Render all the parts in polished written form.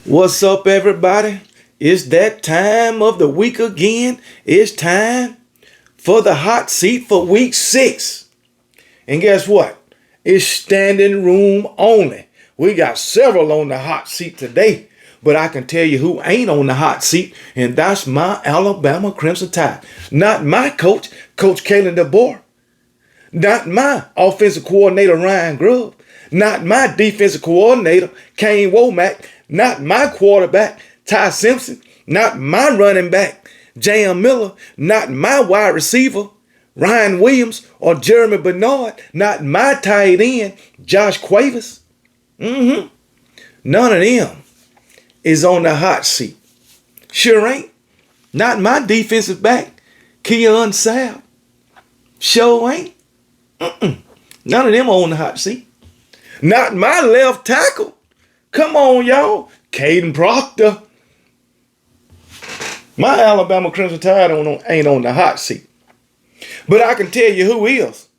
What's up, everybody? It's that time of the week again. It's time for the hot seat for week 6. And guess what? It's standing room only. We got several on the hot seat today, but I can tell you who ain't on the hot seat, and that's my Alabama Crimson Tide. Not my coach, Coach Kalen DeBoer. Not my offensive coordinator, Ryan Grubb. Not my defensive coordinator, Kane Womack. Not my quarterback, Ty Simpson. Not my running back, J.M. Miller. Not my wide receiver, Ryan Williams or Jeremy Bernard. Not my tight end, Josh Cuevas. None of them is on the hot seat. Sure ain't. Not my defensive back, Keon Sal. Sure ain't. None of them on the hot seat. Not my left tackle. Come on, y'all. Caden Proctor. My Alabama Crimson Tide ain't on the hot seat. But I can tell you who is.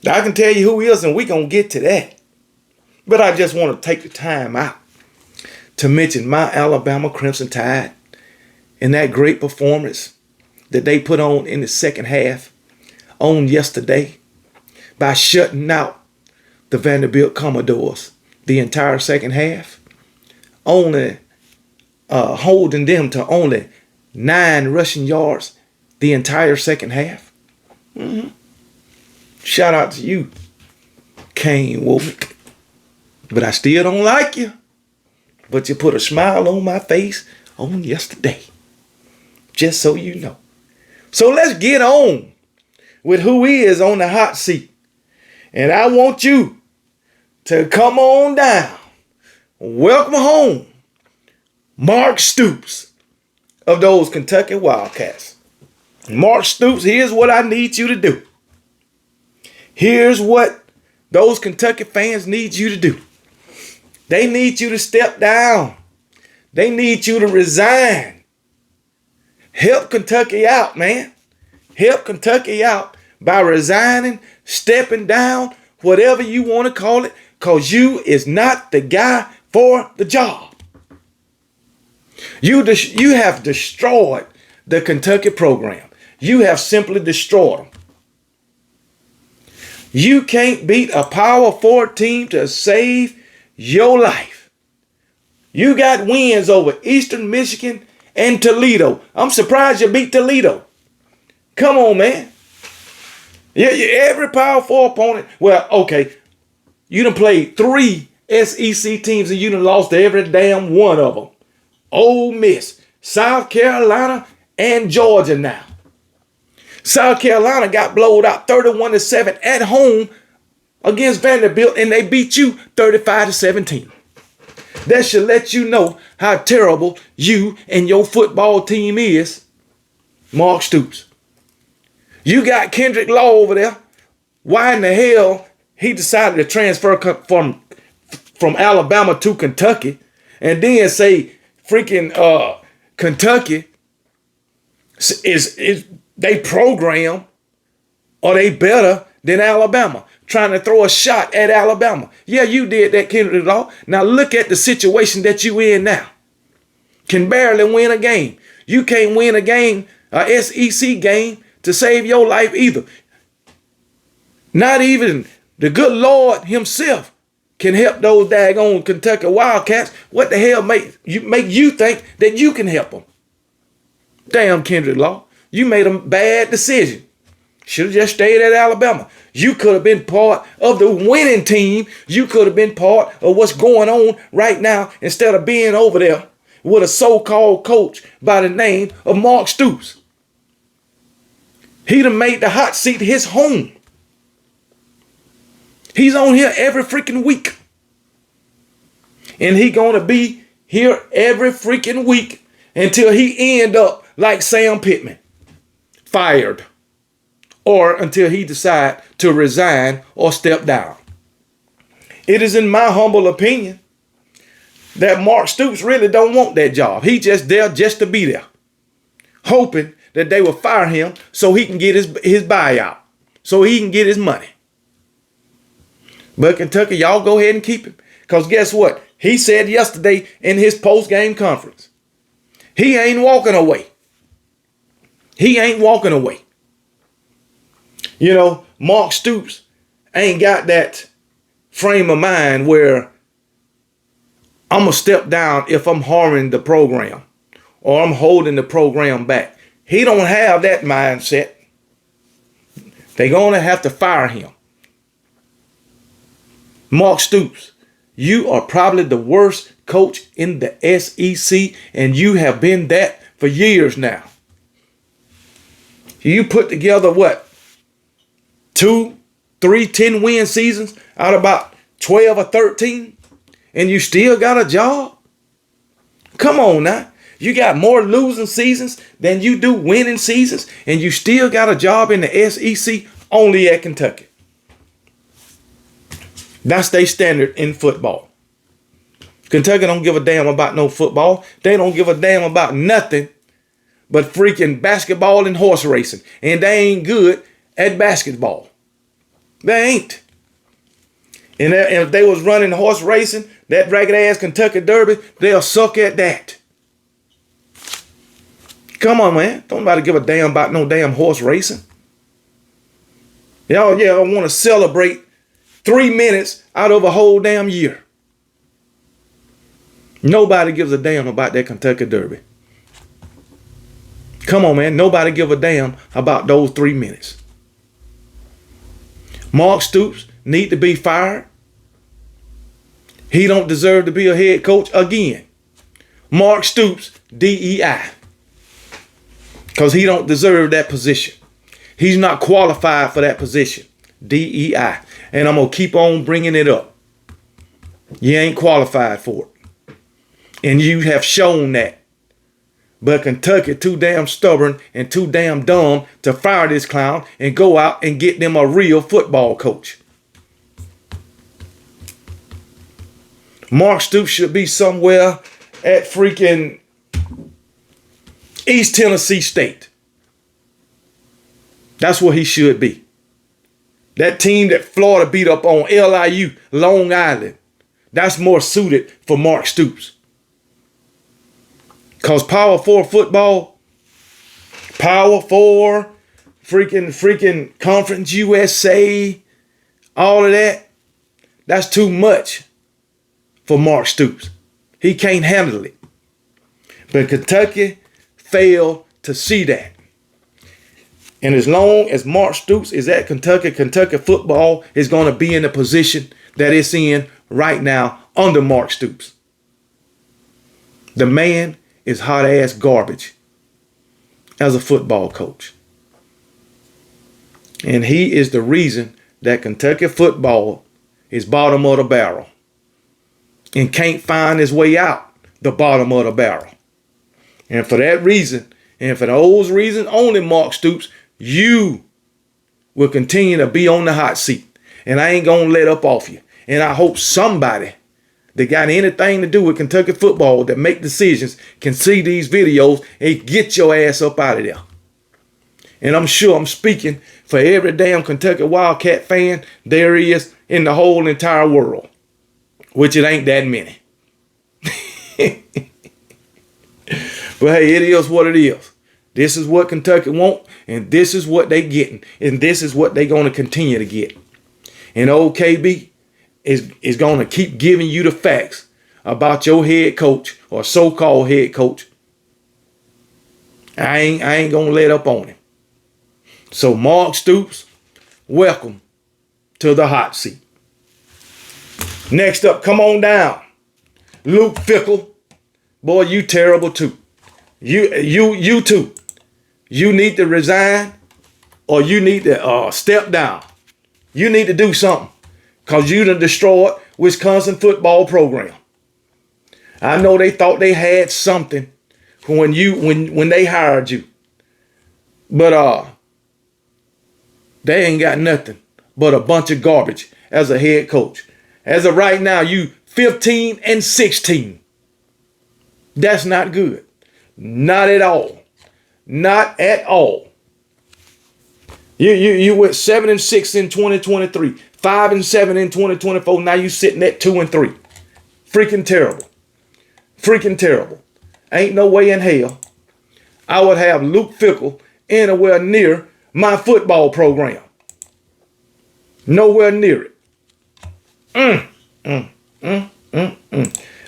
I can tell you who is, and we're going to get to that. But I just want to take the time out to mention my Alabama Crimson Tide and that great performance that they put on in the second half on yesterday by shutting out the Vanderbilt Commodores the entire second half, only holding them to only 9 rushing yards the entire second half. Shout out to you, Kane Womack. But I still don't like you. But you put a smile on my face on yesterday. Just so you know. So let's get on with who is on the hot seat. And I want you to come on down. Welcome home, Mark Stoops of those Kentucky Wildcats. Mark Stoops, here's what I need you to do. Here's what those Kentucky fans need you to do. They need you to step down. They need you to resign. Help Kentucky out, man. Help Kentucky out by resigning, stepping down, whatever you want to call it, because you is not the guy for the job. You have destroyed the Kentucky program. You have simply destroyed them. You can't beat a Power 4 team to save your life. You got wins over Eastern Michigan and Toledo. I'm surprised you beat Toledo. Come on, man. Yeah, every Power 4 opponent. Well, okay. You done played 3 SEC teams and you done lost to every damn one of them. Ole Miss, South Carolina, and Georgia now. South Carolina got blowed out 31-7 at home against Vanderbilt, and they beat you 35-17. That should let you know how terrible you and your football team is, Mark Stoops. You got Kendrick Law over there. Why in the hell he decided to transfer from Alabama to Kentucky and then say freaking Kentucky is they program or they better than Alabama, trying to throw a shot at Alabama. Yeah, you did that, Kendrick Law. Now look at the situation that you in now. Can barely win a game. You can't win a game, a SEC game, to save your life either. Not even the good Lord himself can help those daggone Kentucky Wildcats. What the hell make you think that you can help them? Damn, Kendrick Law. You made a bad decision. Should have just stayed at Alabama. You could have been part of the winning team. You could have been part of what's going on right now instead of being over there with a so-called coach by the name of Mark Stoops. He done made the hot seat his home. He's on here every freaking week. And he gonna be here every freaking week until he end up like Sam Pittman, fired, or until he decide to resign or step down. It is in my humble opinion that Mark Stoops really don't want that job. He just there just to be there, hoping that they will fire him so he can get his buyout, so he can get his money. But Kentucky, y'all go ahead and keep him. Because guess what? He said yesterday in his post-game conference, he ain't walking away. He ain't walking away. You know, Mark Stoops ain't got that frame of mind where I'm going to step down if I'm harming the program or I'm holding the program back. He don't have that mindset. They're going to have to fire him. Mark Stoops, you are probably the worst coach in the SEC, and you have been that for years now. You put together what? 2, 3, 10-win seasons out of about 12 or 13, and you still got a job? Come on now. You got more losing seasons than you do winning seasons, and you still got a job in the SEC only at Kentucky. That's their standard in football. Kentucky don't give a damn about no football. They don't give a damn about nothing but freaking basketball and horse racing. And they ain't good at basketball. They ain't. And if they was running horse racing, that ragged ass Kentucky Derby, they'll suck at that. Come on, man. Don't nobody give a damn about no damn horse racing. Y'all, I want to celebrate 3 minutes out of a whole damn year. Nobody gives a damn about that Kentucky Derby. Come on, man. Nobody give a damn about those 3 minutes. Mark Stoops need to be fired. He don't deserve to be a head coach again. Mark Stoops, DEI. Because he don't deserve that position. He's not qualified for that position. DEI. And I'm going to keep on bringing it up. You ain't qualified for it. And you have shown that. But Kentucky too damn stubborn and too damn dumb to fire this clown and go out and get them a real football coach. Mark Stoops should be somewhere at freaking East Tennessee State. That's where he should be. That team that Florida beat up on, LIU, Long Island, that's more suited for Mark Stoops. Because Power 4 football, Power 4, freaking Conference USA, all of that, that's too much for Mark Stoops. He can't handle it. But Kentucky failed to see that. And as long as Mark Stoops is at Kentucky, Kentucky football is going to be in the position that it's in right now under Mark Stoops. The man is hot ass garbage as a football coach. And he is the reason that Kentucky football is bottom of the barrel and can't find his way out the bottom of the barrel. And for that reason, and for those reasons only, Mark Stoops, you will continue to be on the hot seat. And I ain't going to let up off you. And I hope somebody that got anything to do with Kentucky football that make decisions can see these videos and get your ass up out of there. And I'm sure I'm speaking for every damn Kentucky Wildcat fan there is in the whole entire world, which it ain't that many. But hey, it is what it is. This is what Kentucky want, and this is what they getting, and this is what they going to continue to get. And old KB is going to keep giving you the facts about your head coach or so-called head coach. I ain't going to let up on him. So Mark Stoops, welcome to the hot seat. Next up, come on down. Luke Fickle. Boy, you terrible too. You too. You need to resign or you need to step down. You need to do something because you done destroyed Wisconsin football program. I know they thought they had something when they hired you. But they ain't got nothing but a bunch of garbage as a head coach. As of right now, you 15-16. That's not good. Not at all. Not at all. You went 7-6 in 2023, 5-7 in 2024. Now you sitting at 2-3, Freaking terrible. Freaking terrible. Ain't no way in hell I would have Luke Fickle anywhere near my football program. Nowhere near it.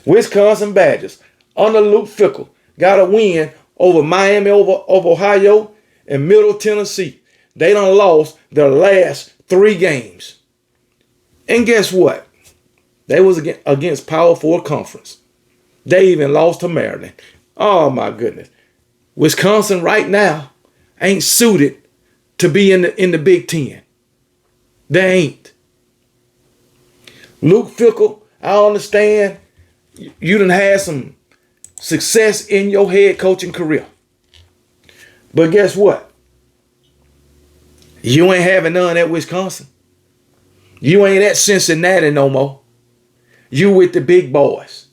Wisconsin Badgers under Luke Fickle got a win over Miami, over Ohio, and Middle Tennessee. They done lost their last 3 games. And guess what? They was against Power 4 conference. They even lost to Maryland. Oh my goodness. Wisconsin right now ain't suited to be in the Big Ten. They ain't. Luke Fickle, I understand you done had some success in your head coaching career. But guess what? You ain't having none at Wisconsin. You ain't at Cincinnati no more. You with the big boys.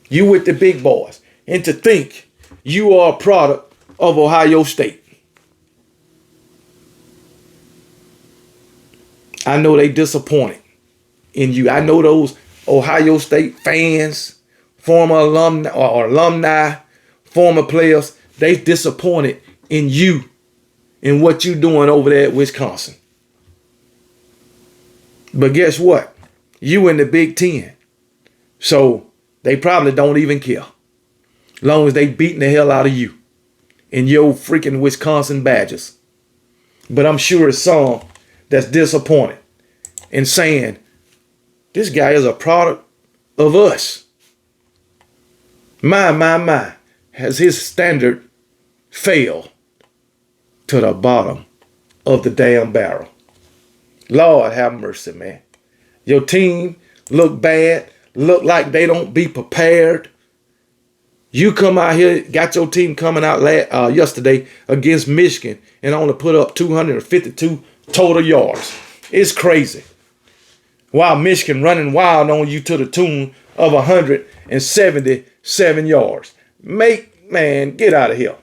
You with the big boys. And to think you are a product of Ohio State. I know they disappointed in you. I know those Ohio State fans, former alumni, former players, they disappointed in you and what you doing over there at Wisconsin. But guess what? You in the Big Ten. So they probably don't even care. As long as they beating the hell out of you and your freaking Wisconsin Badgers. But I'm sure it's some that's disappointed and saying, this guy is a product of us. My, has his standard failed to the bottom of the damn barrel. Lord have mercy, man. Your team look bad, look like they don't be prepared. You come out here, got your team coming out yesterday against Michigan and only put up 252 total yards. It's crazy. While Michigan running wild on you to the tune of 177 yards. Man, get out of here.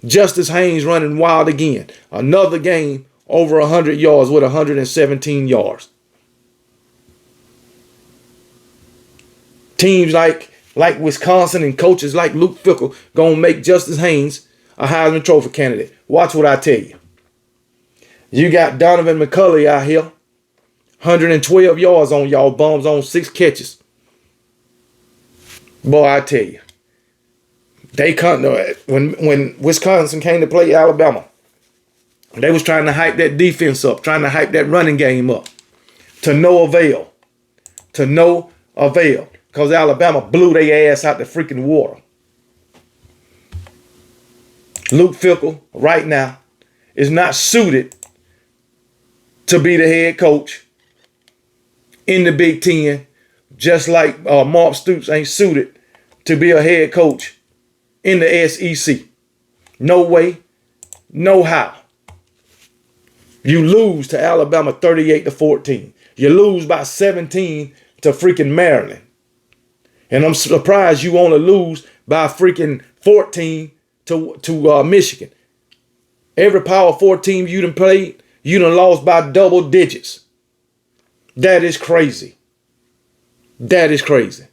Justice Haynes running wild again. Another game over 100 yards with 117 yards. Teams like Wisconsin and coaches like Luke Fickle gonna make Justice Haynes a Heisman Trophy candidate. Watch what I tell you. You got Donovan McCulley out here. 112 yards on y'all bums on 6 catches. Boy, I tell you. They come when Wisconsin came to play Alabama. They was trying to hype that defense up, trying to hype that running game up. To no avail. To no avail. Because Alabama blew their ass out the freaking water. Luke Fickle, right now, is not suited to be the head coach in the Big Ten, just like Mark Stoops ain't suited to be a head coach in the SEC. No way, no how. You lose to Alabama 38-14. You lose by 17 to freaking Maryland. And I'm surprised you only lose by freaking 14 to Michigan. Every Power 4 team you done played, you done lost by double digits. That is crazy. That is crazy.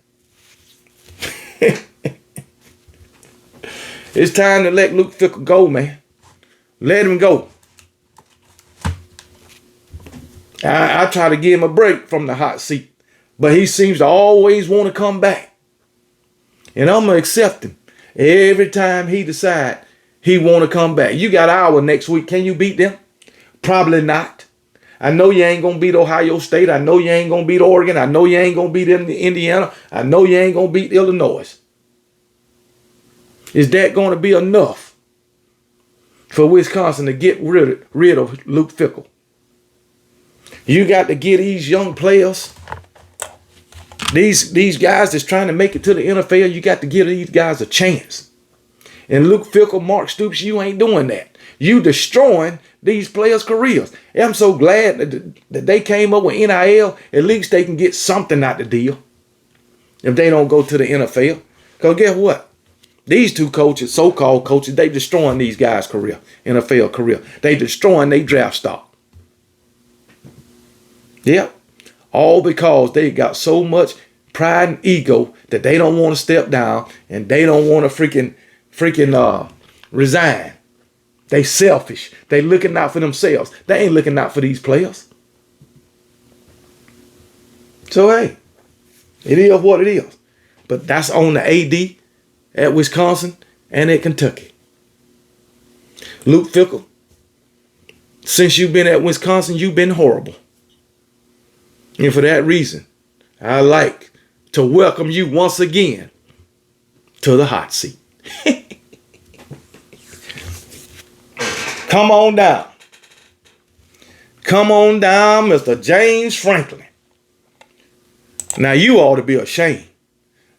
It's time to let Luke Fickle go, man. Let him go. I try to give him a break from the hot seat. But he seems to always want to come back. And I'm going to accept him. Every time he decide he want to come back. You got Iowa next week. Can you beat them? Probably not. I know you ain't going to beat Ohio State. I know you ain't going to beat Oregon. I know you ain't going to beat Indiana. I know you ain't going to beat Illinois. Is that going to be enough for Wisconsin to get rid of Luke Fickle? You got to get these young players, these guys that's trying to make it to the NFL, you got to give these guys a chance. And Luke Fickle, Mark Stoops, you ain't doing that. You destroying these players' careers. And I'm so glad that they came up with NIL. At least they can get something out the deal if they don't go to the NFL. Because guess what? These two coaches, so-called coaches, they destroying these guys' career, NFL career. They destroying their draft stock. Yep. All because they got so much pride and ego that they don't want to step down and they don't want to freaking resign. They selfish. They looking out for themselves. They ain't looking out for these players. So hey, it is what it is. But that's on the AD at Wisconsin and at Kentucky. Luke Fickle, since you've been at Wisconsin, you've been horrible. And for that reason, I like to welcome you once again to the hot seat. Come on down. Come on down, Mr. James Franklin. Now you ought to be ashamed.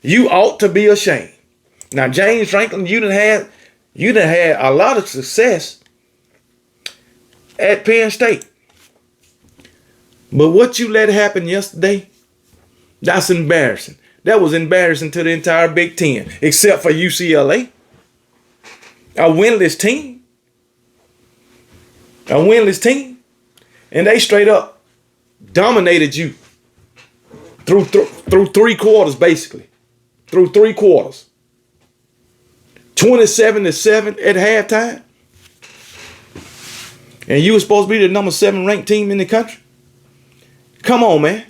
You ought to be ashamed. Now, James Franklin, you done had a lot of success at Penn State. But what you let happen yesterday, that's embarrassing. That was embarrassing to the entire Big Ten, except for UCLA. A winless team. A winless team. And they straight up dominated you through 3 quarters, basically. Through 3 quarters. 27-7 at halftime. And you were supposed to be the number 7 ranked team in the country. Come on, man.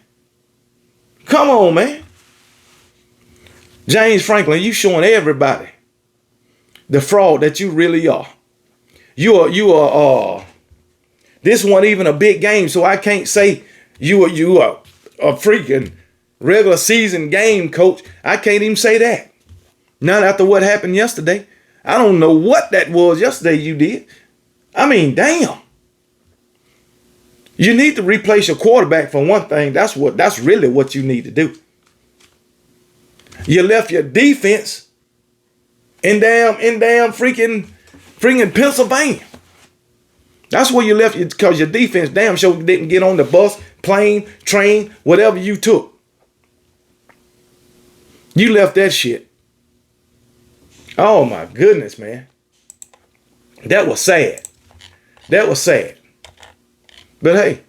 Come on, man. James Franklin, you showing everybody the fraud that you really are. You are this wasn't even a big game, so I can't say you are a freaking regular season game coach. I can't even say that. Not after what happened yesterday. I don't know what that was yesterday you did. I mean, damn. You need to replace your quarterback for one thing. That's really what you need to do. You left your defense in damn freaking Pennsylvania. That's where you left, because your defense damn sure didn't get on the bus, plane, train, whatever you took. You left that shit. Oh my goodness, man. That was sad. That was sad. But hey,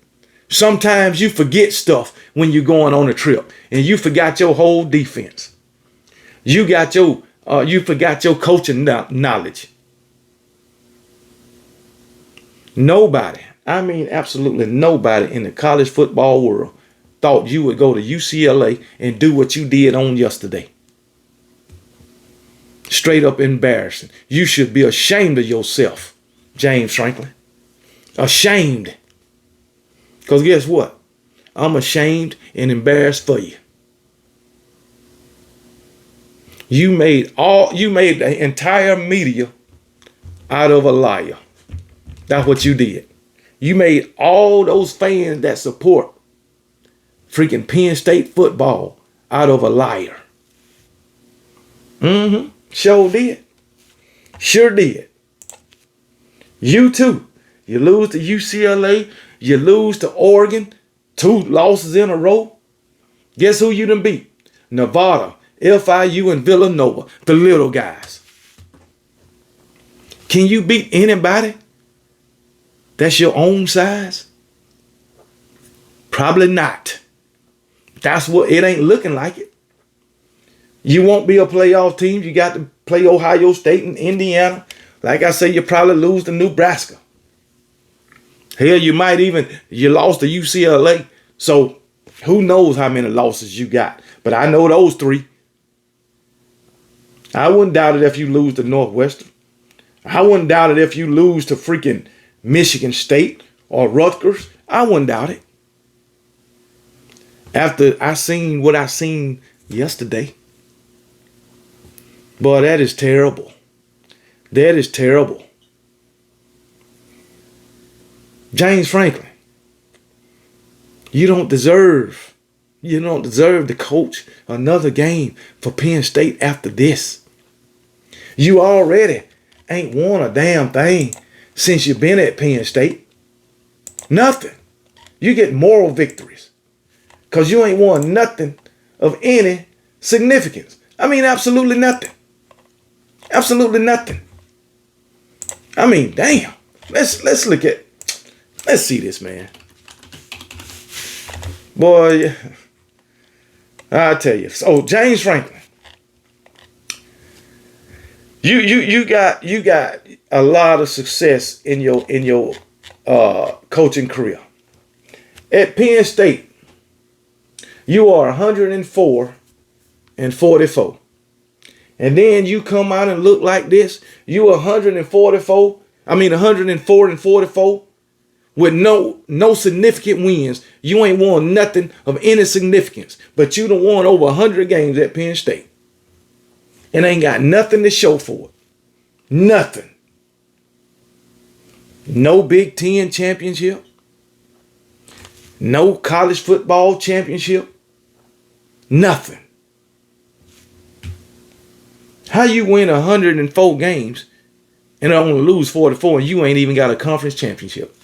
sometimes you forget stuff when you're going on a trip, and you forgot your whole defense. You forgot your coaching knowledge. Nobody, I mean absolutely nobody in the college football world thought you would go to UCLA and do what you did on yesterday. Straight up embarrassing. You should be ashamed of yourself, James Franklin. Ashamed. Because guess what? I'm ashamed and embarrassed for you. You made the entire media out of a liar. That's what you did. You made all those fans that support freaking Penn State football out of a liar. Sure did. Sure did. You too. You lose to UCLA. You lose to Oregon. 2 losses in a row. Guess who you done beat? Nevada, FIU, and Villanova. The little guys. Can you beat anybody that's your own size? Probably not. That's what it ain't looking like it. You won't be a playoff team. You got to play Ohio State and Indiana. Like I say, you probably lose to Nebraska. Hell, you lost to UCLA. So who knows how many losses you got. But I know those 3. I wouldn't doubt it if you lose to Northwestern. I wouldn't doubt it if you lose to freaking Michigan State or Rutgers. I wouldn't doubt it. After I seen what I seen yesterday. Boy, that is terrible. That is terrible. James Franklin, you don't deserve to coach another game for Penn State after this. You already ain't won a damn thing since you've been at Penn State. Nothing. You get moral victories because you ain't won nothing of any significance. I mean, absolutely nothing. Absolutely nothing. I mean, damn. Let's see this, man. Boy, I'll tell you. So James Franklin, you got a lot of success in your coaching career. At Penn State, you are 104 and 44. And then you come out and look like this. You 144. I mean 104 and 44 with no significant wins. You ain't won nothing of any significance. But you done won over 100 games at Penn State. And ain't got nothing to show for it. Nothing. No Big Ten championship. No college football championship. Nothing. How you win 104 games and only lose 44 and you ain't even got a conference championship?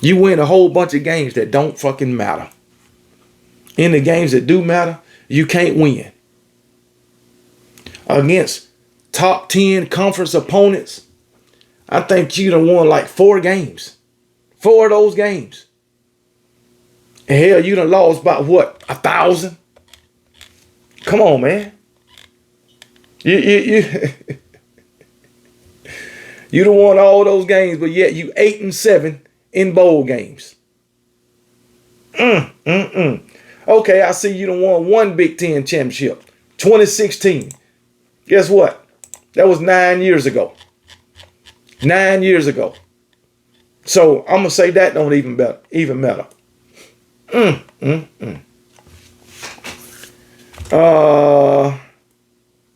You win a whole bunch of games that don't fucking matter. In the games that do matter, you can't win. Against top 10 conference opponents, I think you done won like 4 games. 4 of those games. And hell, you done lost by what? 1,000? Come on, man. You you done won all those games, but yet you 8-7 in bowl games. Okay, I see you done won 1 Big Ten championship. 2016. Guess what? That was 9 years ago. 9 years ago. So I'm gonna say that don't even matter.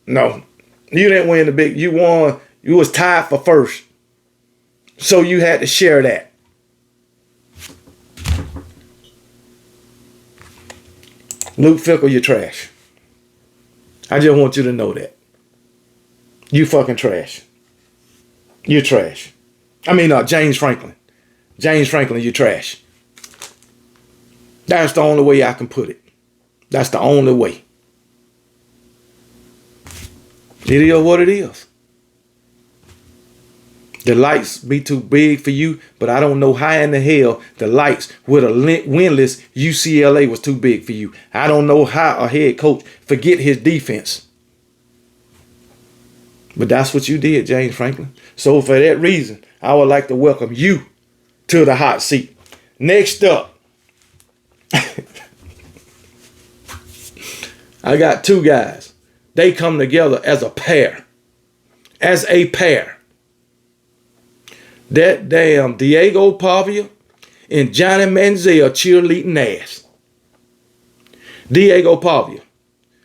No, you didn't win the big. You won. You was tied for first, so you had to share that. Luke Fickle, you're trash. I just want you to know that. You fucking trash. You're trash. I mean, James Franklin. James Franklin, you're trash. That's the only way I can put it. That's the only way. It is what it is. The lights be too big for you, but I don't know how in the hell the lights with a winless UCLA was too big for you. I don't know how a head coach forget his defense. But that's what you did, James Franklin. So for that reason, I would like to welcome you to the hot seat. Next up, I got 2 guys. They come together as a pair. As a pair. That damn Diego Pavia and Johnny Manzel cheerleading ass. Diego Pavia,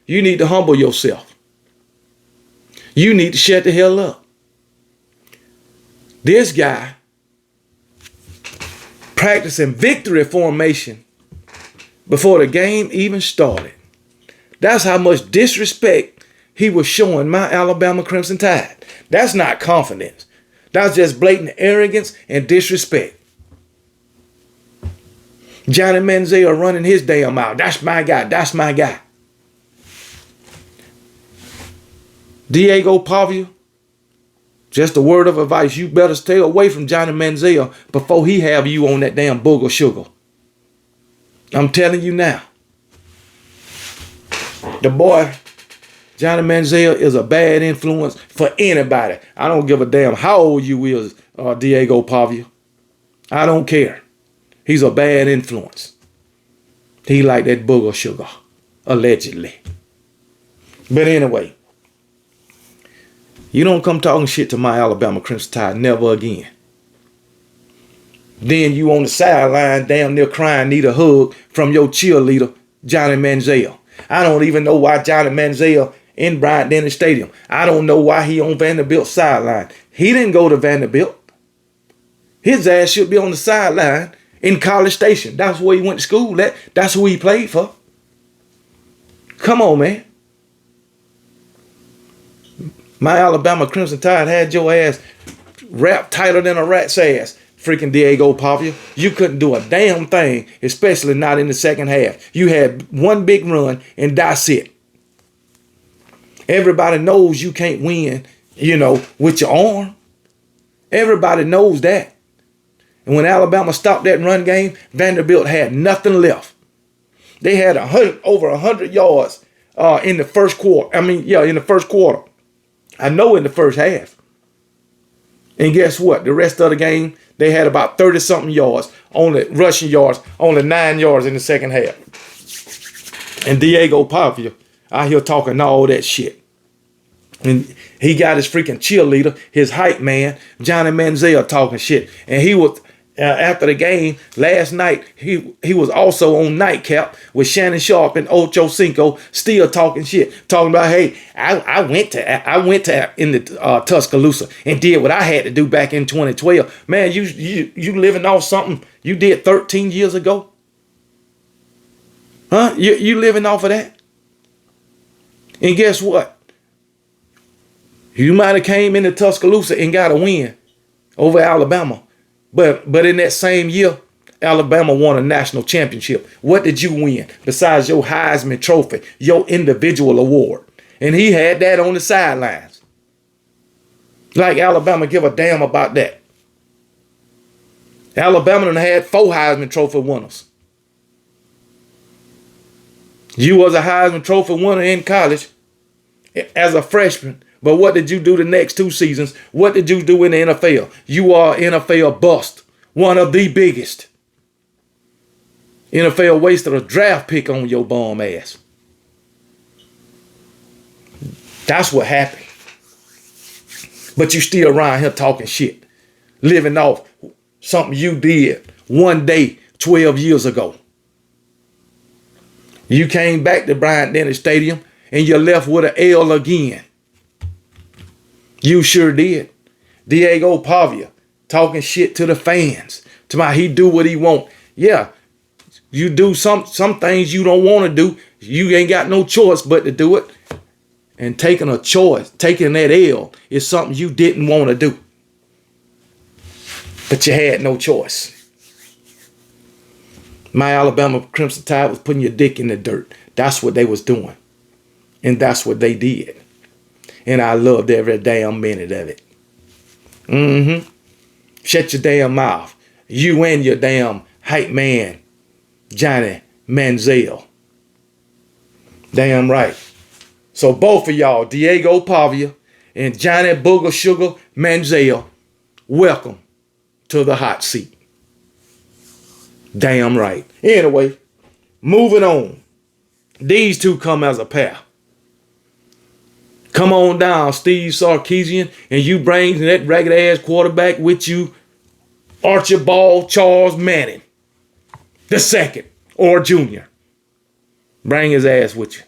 you need to humble yourself. You need to shut the hell up. This guy practicing victory formation before the game even started. That's how much disrespect he was showing my Alabama Crimson Tide. That's not confidence. That's just blatant arrogance and disrespect. Johnny Manzel running his damn mouth. That's my guy. That's my guy. Diego Pavia, just a word of advice. You better stay away from Johnny Manzel before he have you on that damn booger sugar. I'm telling you now. The boy, Johnny Manzel, is a bad influence for anybody. I don't give a damn how old you is, Diego Pavia. I don't care. He's a bad influence. He like that booger sugar, allegedly. But anyway, you don't come talking shit to my Alabama Crimson Tide, never again. Then you on the sideline, damn near crying, need a hug from your cheerleader, Johnny Manzel. I don't even know why Johnny Manzel in Bryant-Denny Stadium. I don't know why he on Vanderbilt's sideline. He didn't go to Vanderbilt. His ass should be on the sideline in College Station. That's where he went to school. That's who he played for. Come on, man. My Alabama Crimson Tide had your ass wrapped tighter than a rat's ass. Freaking Diego Pavia. You couldn't do a damn thing, especially not in the second half. You had one big run and that's it. Everybody knows you can't win, with your arm. Everybody knows that. And when Alabama stopped that run game, Vanderbilt had nothing left. They had over 100 yards in the first quarter. In the first quarter. I know in the first half. And guess what? The rest of the game, they had about 30-something yards, only rushing yards, only 9 yards in the second half. And Diego Pavia out here talking all that shit. And he got his freaking cheerleader, his hype man, Johnny Manzel, talking shit. And he was, after the game last night, he was also on Nightcap with Shannon Sharp and Ocho Cinco, still talking shit, talking about, hey, I went to in the Tuscaloosa and did what I had to do back in 2012. Man, you living off something you did 13 years ago? Huh? You living off of that? And guess what? You might have came into Tuscaloosa and got a win over Alabama. But in that same year, Alabama won a national championship. What did you win besides your Heisman Trophy, your individual award? And he had that on the sidelines. Like Alabama give a damn about that. Alabama done had 4 Heisman Trophy winners. You was a Heisman Trophy winner in college as a freshman. But what did you do the next 2 seasons? What did you do in the NFL? You are NFL bust. One of the biggest. NFL wasted a draft pick on your bum ass. That's what happened. But you still around here talking shit. Living off something you did one day 12 years ago. You came back to Bryant-Denny Stadium and you left with an L again. You sure did. Diego Pavia talking shit to the fans. To my, he do what he want. Yeah, you do some things you don't want to do. You ain't got no choice but to do it. And taking a choice, taking that L is something you didn't want to do. But you had no choice. My Alabama Crimson Tide was putting your dick in the dirt. That's what they was doing. And that's what they did. And I loved every damn minute of it. Shut your damn mouth. You and your damn hype man, Johnny Manzel. Damn right. So both of y'all, Diego Pavia and Johnny Booger Sugar Manzel, welcome to the hot seat. Damn right. Anyway, moving on. These two come as a pair. Come on down, Steve Sarkeesian, and you bring that ragged ass quarterback with you, Archibald Charles Manning, the second or junior. Bring his ass with you.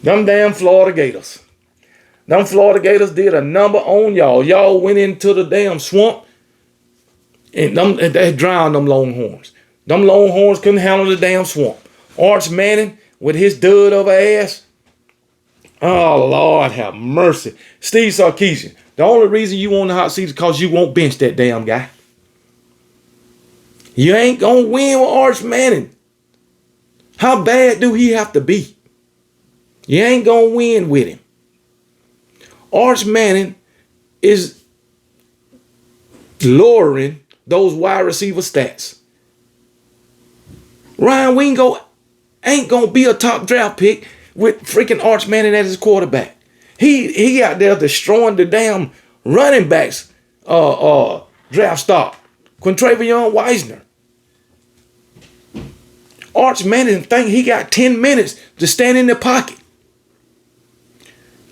Them damn Florida Gators. Them Florida Gators did a number on y'all. Y'all went into the damn swamp and they drowned them Longhorns. Them Longhorns couldn't handle the damn swamp. Arch Manning with his dud of a ass. Oh, Lord have mercy. Steve Sarkeesian. The only reason you on the hot seat is because you won't bench that damn guy. You ain't going to win with Arch Manning. How bad do he have to be? You ain't going to win with him. Arch Manning is lowering those wide receiver stats. Ryan Wingo ain't going to be a top draft pick with freaking Arch Manning as his quarterback. He out there destroying the damn running backs draft stock. Quintravion Wiesner. Arch Manning think he got 10 minutes to stand in the pocket.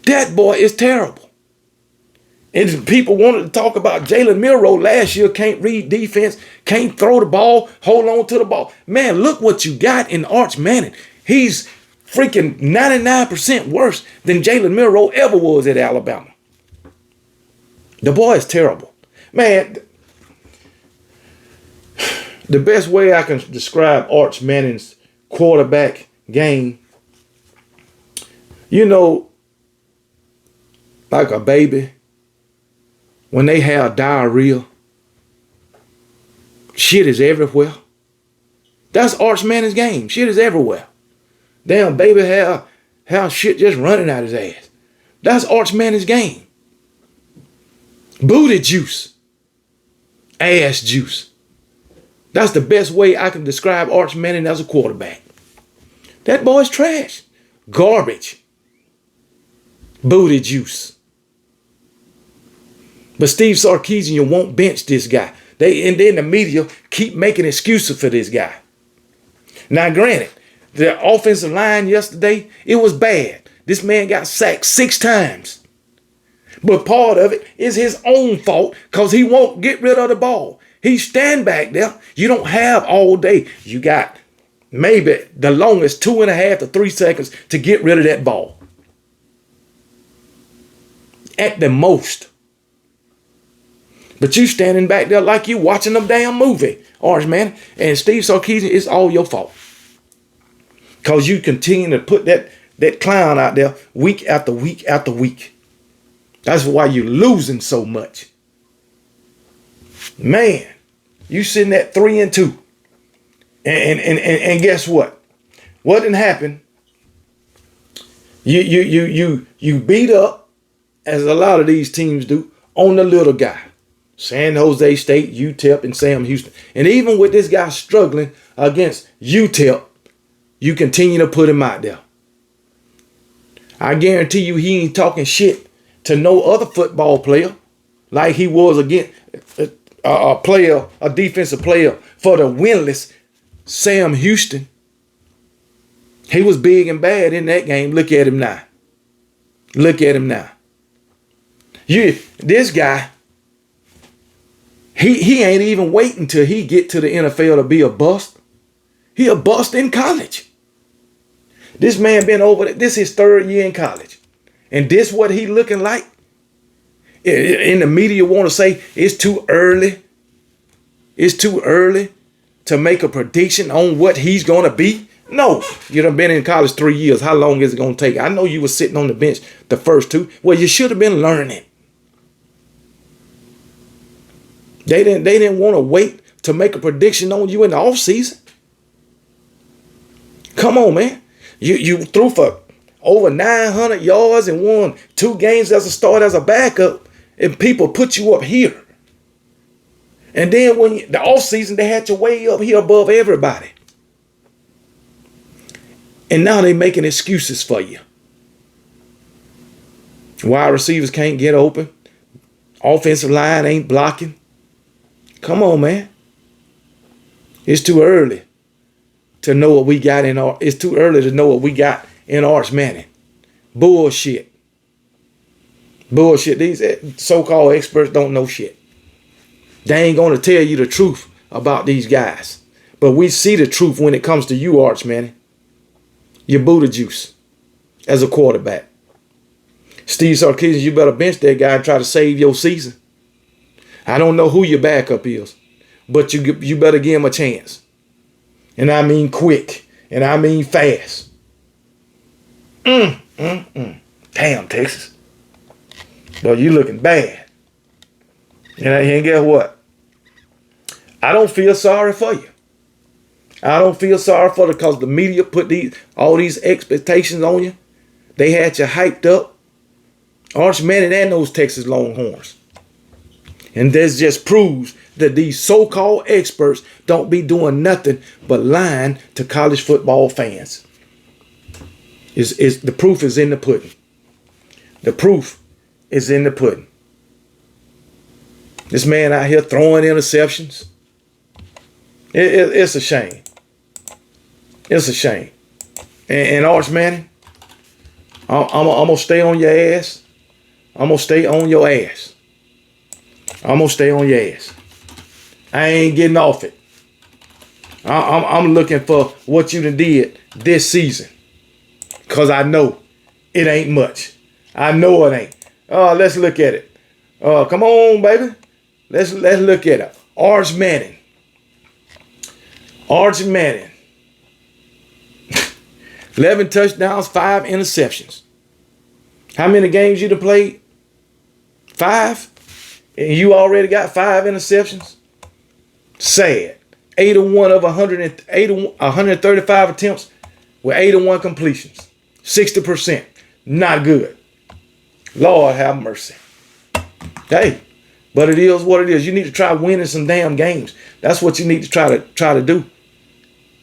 That boy is terrible. And people wanted to talk about Jalen Milroe last year, can't read defense, can't throw the ball, hold on to the ball. Man, look what you got in Arch Manning. He's freaking 99% worse than Jalen Milroe ever was at Alabama. The boy is terrible. Man, the best way I can describe Arch Manning's quarterback game, you know, like a baby, when they have diarrhea, shit is everywhere. That's Arch Manning's game. Shit is everywhere. Damn baby have shit just running out his ass. That's Arch Manning's game. Booty juice. Ass juice. That's the best way I can describe Arch Manning as a quarterback. That boy's trash. Garbage. Booty juice. But Steve Sarkeesian won't bench this guy. And then the media keep making excuses for this guy. Now, granted, the offensive line yesterday, it was bad. This man got sacked 6 times. But part of it is his own fault because he won't get rid of the ball. He stand back there. You don't have all day. You got maybe the longest 2.5 to 3 seconds to get rid of that ball. At the most. But you standing back there like you watching a damn movie, Arch Manning. And Steve Sarkeesian, it's all your fault. Because you continue to put that clown out there week after week after week. That's why you're losing so much. Man, you sitting at 3-2. And guess what? What didn't happen? You beat up, as a lot of these teams do, on the little guy. San Jose State, UTEP, and Sam Houston. And even with this guy struggling against UTEP, you continue to put him out there. I guarantee you he ain't talking shit to no other football player like he was against a defensive player for the winless Sam Houston. He was big and bad in that game. Look at him now. Look at him now. This guy, he ain't even waiting till he get to the NFL to be a bust. He a bust in college. This man been over there. This is his 3rd year in college. And this what he looking like? In the media want to say it's too early. It's too early to make a prediction on what he's going to be. No, you done been in college 3 years. How long is it going to take? I know you were sitting on the bench the first 2. Well, you should have been learning. They didn't want to wait to make a prediction on you in the offseason. Come on, man. You threw for over 900 yards and won 2 games as a start as a backup, and people put you up here. And then when the offseason, they had you way up here above everybody. And now they making excuses for you. Wide receivers can't get open. Offensive line ain't blocking. Come on, man. It's too early to know what we got in our. It's too early to know what we got in Arch Manning. Bullshit. Bullshit. These so-called experts don't know shit. They ain't gonna tell you the truth about these guys. But we see the truth when it comes to you, Arch Manning. Your Buddha juice as a quarterback. Steve Sarkeesian, you better bench that guy and try to save your season. I don't know who your backup is, but you better give him a chance. And I mean quick, and I mean fast. Damn, Texas. Well, you looking bad. And guess what? I don't feel sorry for you. I don't feel sorry for it because the media put all these expectations on you. They had you hyped up. Arch Manning and those Texas Longhorns. And this just proves that these so-called experts don't be doing nothing but lying to college football fans. The proof is in the pudding. The proof is in the pudding. This man out here throwing interceptions. It's a shame. It's a shame. And Arch Manning, I'm going to stay on your ass. I'm going to stay on your ass. I'm going to stay on your ass. I ain't getting off it. I'm looking for what you done did this season. Because I know it ain't much. I know it ain't. Let's look at it. Come on, baby. Let's look at it. Arch Manning. Arch Manning. 11 touchdowns, 5 interceptions. How many games you done played? 5? And you already got 5 interceptions? Sad. 81 of 135 attempts with 81 completions. 60%. Not good. Lord have mercy. Hey, But it is what it is. You need to try winning some damn games. That's what you need to try to do.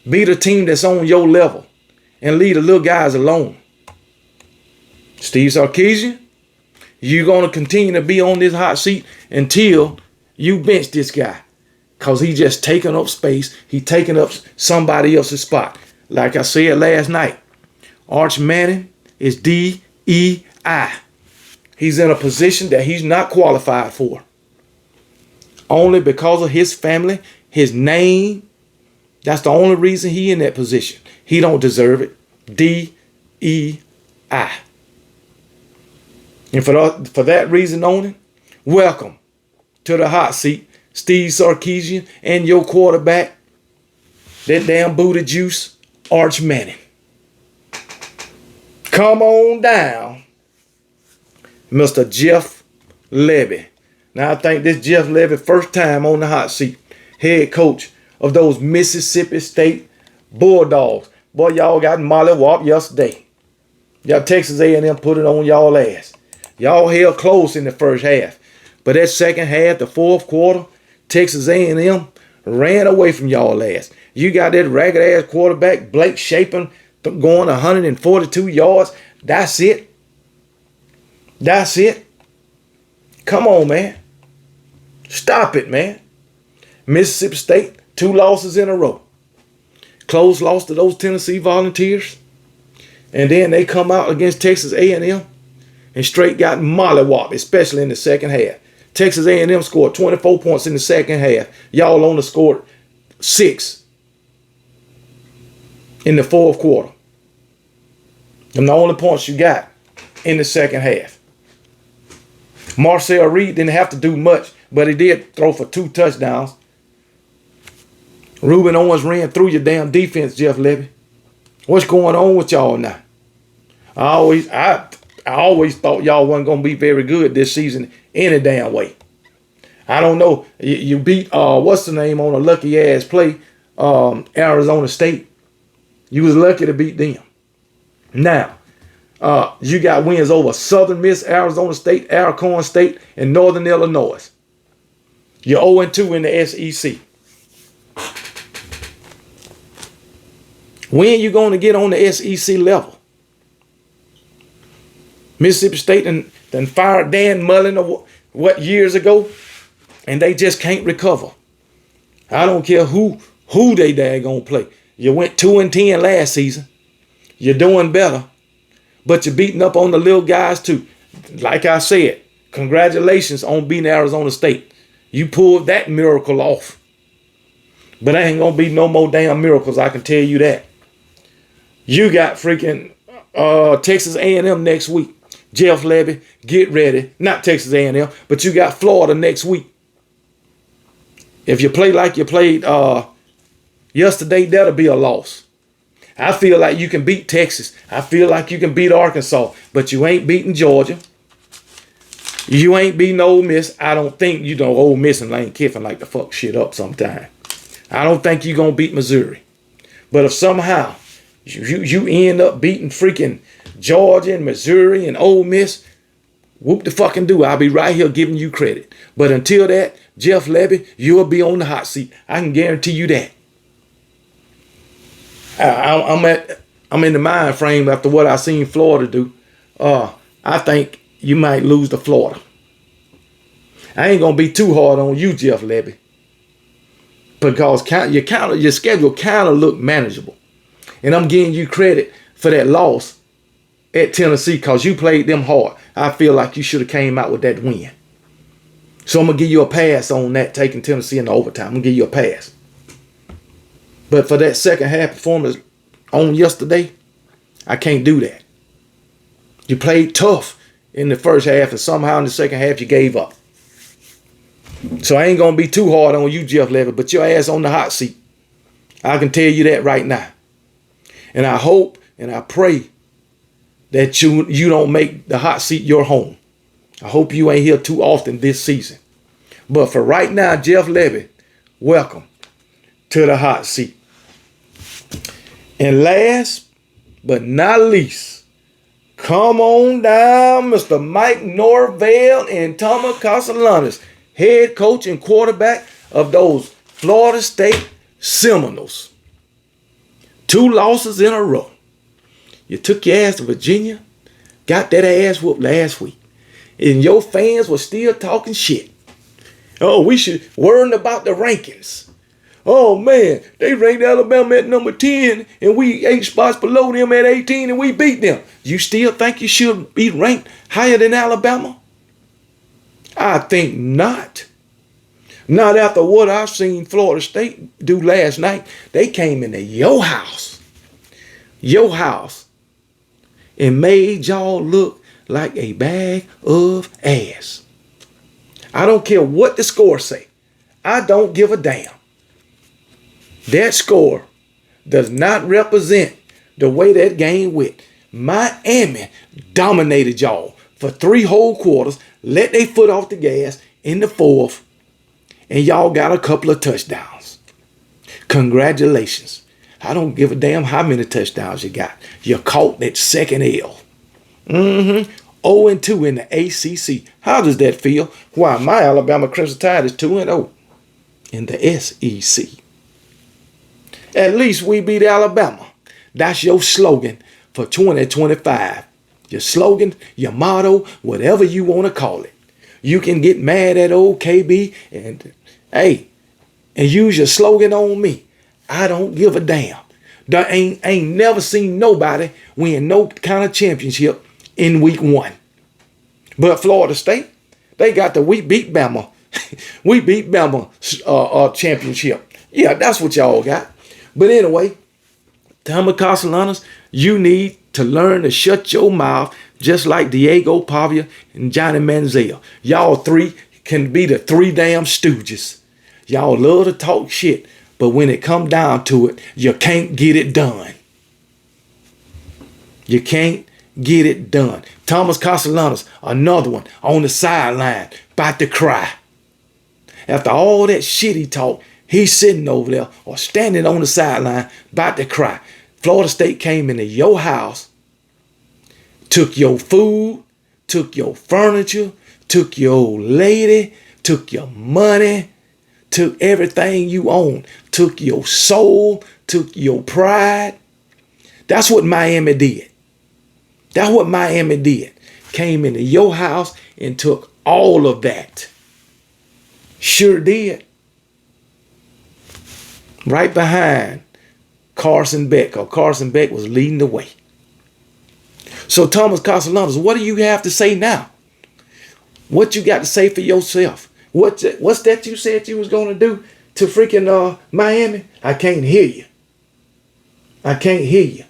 Beat a team that's on your level and leave the little guys alone. Steve Sarkeesian, you're going to continue to be on this hot seat until you bench this guy. Because he just taking up space. He taking up somebody else's spot. Like I said last night, Arch Manning is DEI. He's in a position that he's not qualified for. Only because of his family, his name. That's the only reason he in that position. He don't deserve it. DEI. And for that reason only, welcome to the hot seat, Steve Sarkeesian and your quarterback, that damn booty juice, Arch Manning. Come on down, Mr. Jeff Lebby. Now I think this Jeff Lebby first time on the hot seat, head coach of those Mississippi State Bulldogs. Boy, y'all got mollywopped yesterday. Y'all Texas A&M put it on y'all ass. Y'all held close in the first half. But that second half, the fourth quarter, Texas A&M ran away from y'all ass. You got that ragged ass quarterback, Blake Shapen, going 142 yards. That's it. That's it. Come on, man. Stop it, man. Mississippi State, 2 losses in a row. Close loss to those Tennessee Volunteers. And then they come out against Texas A&M and straight got mollywopped, especially in the second half. Texas A&M scored 24 points in the second half. Y'all only scored 6 in the fourth quarter. And the only points you got in the second half. Marcel Reed didn't have to do much, but he did throw for 2 touchdowns. Reuben Owens ran through your damn defense, Jeff Lebby. What's going on with y'all now? I always thought y'all wasn't going to be very good this season any damn way. I don't know. You beat, what's the name on a lucky ass play, Arizona State. You was lucky to beat them. Now, you got wins over Southern Miss, Arizona State, Alcorn State, and Northern Illinois. You're 0-2 in the SEC. When you going to get on the SEC level? Mississippi State and fired Dan Mullen what years ago, and they just can't recover. I don't care who they daggone play. You went 2-10 last season. You're doing better, but you're beating up on the little guys too. Like I said, congratulations on beating Arizona State. You pulled that miracle off. But there ain't gonna be no more damn miracles, I can tell you that. You got freaking Texas A&M next week. Jeff Lebby, get ready. Not Texas A&M, but you got Florida next week. If you play like you played yesterday, that'll be a loss. I feel like you can beat Texas. I feel like you can beat Arkansas, but you ain't beating Georgia. You ain't beating Ole Miss. I don't think Ole Miss and Lane Kiffin like to fuck shit up sometime. I don't think you're going to beat Missouri. But if somehow you end up beating freaking Georgia and Missouri and Ole Miss, whoop the fucking do. I'll be right here giving you credit. But until that, Jeff Lebby, you'll be on the hot seat. I can guarantee you that. I'm in the mind frame after what I seen Florida do. I think you might lose to Florida. I ain't gonna be too hard on you, Jeff Lebby, because your schedule kind of look manageable, and I'm giving you credit for that loss at Tennessee because you played them hard. I feel like you should have came out with that win. So I'm gonna give you a pass on that, taking Tennessee in the overtime. I'm gonna give you a pass. But for that second half performance on yesterday, I can't do that. You played tough in the first half, and somehow in the second half you gave up. So I ain't going to be too hard on you, Jeff Lebby, but your ass on the hot seat. I can tell you that right now. And I hope and I pray that you don't make the hot seat your home. I hope you ain't here too often this season. But for right now, Jeff Lebby, welcome to the hot seat. And last but not least, come on down, Mr. Mike Norvel and Thomas Castellanos, head coach and quarterback of those Florida State Seminoles. 2 losses in a row. You took your ass to Virginia, got that ass whooped last week, and your fans were still talking shit. Oh, we should worry about the rankings. Oh man, they ranked Alabama at number 10 and we 8 spots below them at 18 and we beat them. You still think you should be ranked higher than Alabama? I think not. Not after what I've seen Florida State do last night. They came into your house, and made y'all look like a bag of ass. I don't care what the score say. I don't give a damn. That score does not represent the way that game went. Miami dominated y'all for 3 whole quarters, let their foot off the gas in the 4th, and y'all got a couple of touchdowns. Congratulations. I don't give a damn how many touchdowns you got. You caught that second L. 0-2 in the ACC. How does that feel? Why, my Alabama Crimson Tide is 2-0 in the SEC. At least we beat Alabama. That's your slogan for 2025. Your slogan, your motto, whatever you want to call it. You can get mad at old KB and use your slogan on me. I don't give a damn. I ain't never seen nobody win no kind of championship in week 1. But Florida State, we beat Bama. We beat Bama championship. Yeah, that's what y'all got. But anyway, Tommy Castellanos, you need to learn to shut your mouth just like Diego Pavia and Johnny Manzel. Y'all 3 can be the 3 damn stooges. Y'all love to talk shit, but when it come down to it, you can't get it done. You can't get it done. Thomas Castellanos, another one on the sideline, about to cry. After all that shit he talked, he's sitting over there or standing on the sideline about to cry. Florida State came into your house, took your food, took your furniture, took your lady, took your money, took everything you own, took your soul, took your pride. That's what Miami did. That's what Miami did. Came into your house and took all of that. Sure did. Right behind Carson Beck, or Carson Beck was leading the way. So Thomas Castellanos, what do you have to say now? What you got to say for yourself? What's that you said you was going to do to freaking Miami? I can't hear you. I can't hear you.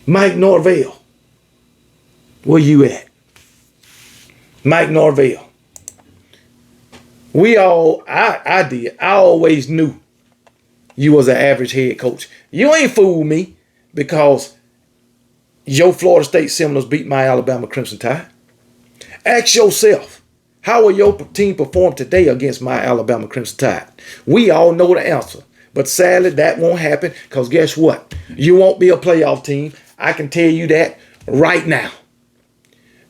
Mike Norvel, where you at? Mike Norvel. I always knew you was an average head coach. You ain't fooled me because your Florida State Seminoles beat my Alabama Crimson Tide. Ask yourself, how will your team perform today against my Alabama Crimson Tide? We all know the answer, but sadly that won't happen because guess what? You won't be a playoff team. I can tell you that right now.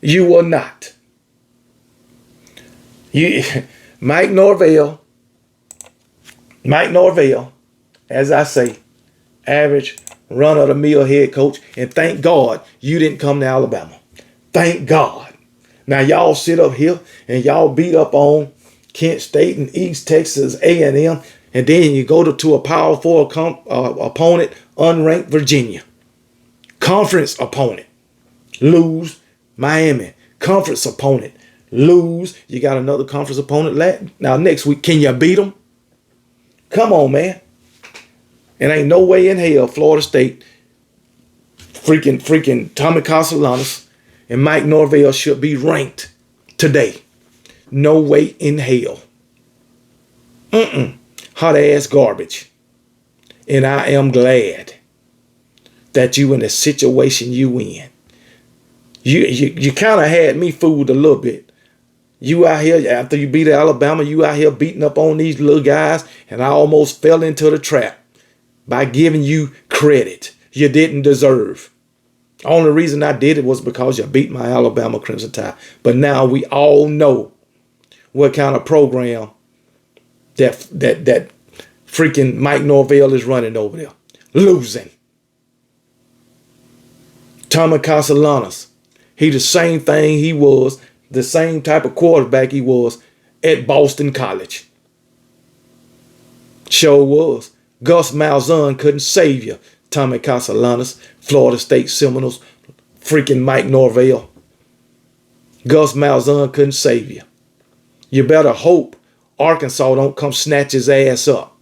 You will not. Mike Norvel, as I say, average run-of-the-mill head coach, and thank God you didn't come to Alabama. Thank God. Now y'all sit up here and y'all beat up on Kent State and East Texas A&M, and then you go to a Power 4 opponent, unranked Virginia. Conference opponent, lose. Miami, conference opponent, lose. You got another conference opponent now next week. Can you beat them? Come on, man. And ain't no way in hell Florida State, freaking Tommy Castellanos and Mike Norvel should be ranked today. No way in hell. Hot ass garbage. And I am glad that you in the situation you in. You kind of had me fooled a little bit. You out here, after you beat Alabama, you out here beating up on these little guys, and I almost fell into the trap by giving you credit you didn't deserve. Only reason I did it was because you beat my Alabama Crimson Tide. But now we all know what kind of program that freaking Mike Norvel is running over there. Losing. Tommy Castellanos, he the same thing he was, the same type of quarterback he was at Boston College. Sure was. Gus Malzahn couldn't save you. Tommy Castellanos, Florida State Seminoles, freaking Mike Norvel. Gus Malzahn couldn't save you. You better hope Arkansas don't come snatch his ass up.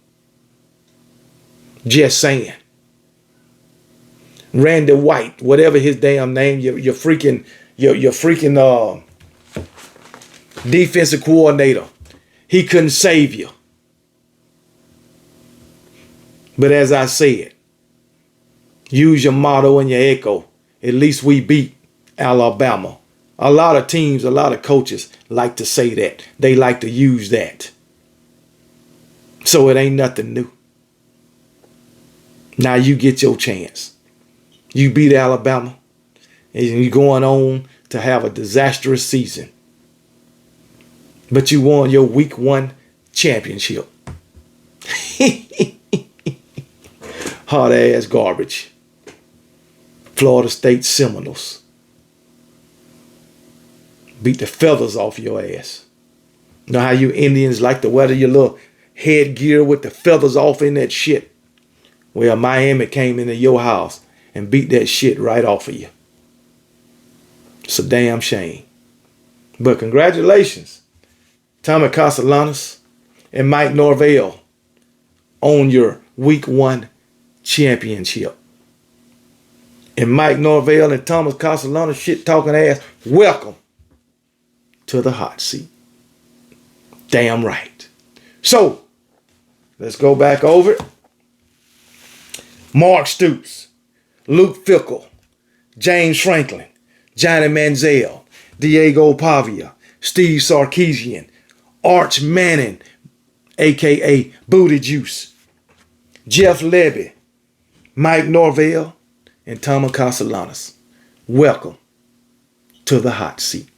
Just saying. Randy White, whatever his damn name, your freaking defensive coordinator, he couldn't save you. But as I said, use your motto and your echo. At least we beat Alabama. A lot of teams, a lot of coaches like to say that. They like to use that. So it ain't nothing new. Now you get your chance. You beat Alabama, and you're going on to have a disastrous season. But you won your week 1 championship. Hard ass garbage. Florida State Seminoles. Beat the feathers off your ass. You know how you Indians like to wear your little headgear with the feathers off in that shit? Well, Miami came into your house and beat that shit right off of you. It's a damn shame. But congratulations, Tommy Castellanos and Mike Norvel, on your week 1 championship. And Mike Norvel and Thomas Castellanos shit talking ass, welcome to the hot seat. Damn right. So, let's go back over it. Mark Stoops, Luke Fickle, James Franklin, Johnny Manzel, Diego Pavia, Steve Sarkeesian, Arch Manning, a.k.a. Booty Juice, Jeff Lebby, Mike Norvel, and Thomas Castellanos. Welcome to the hot seat.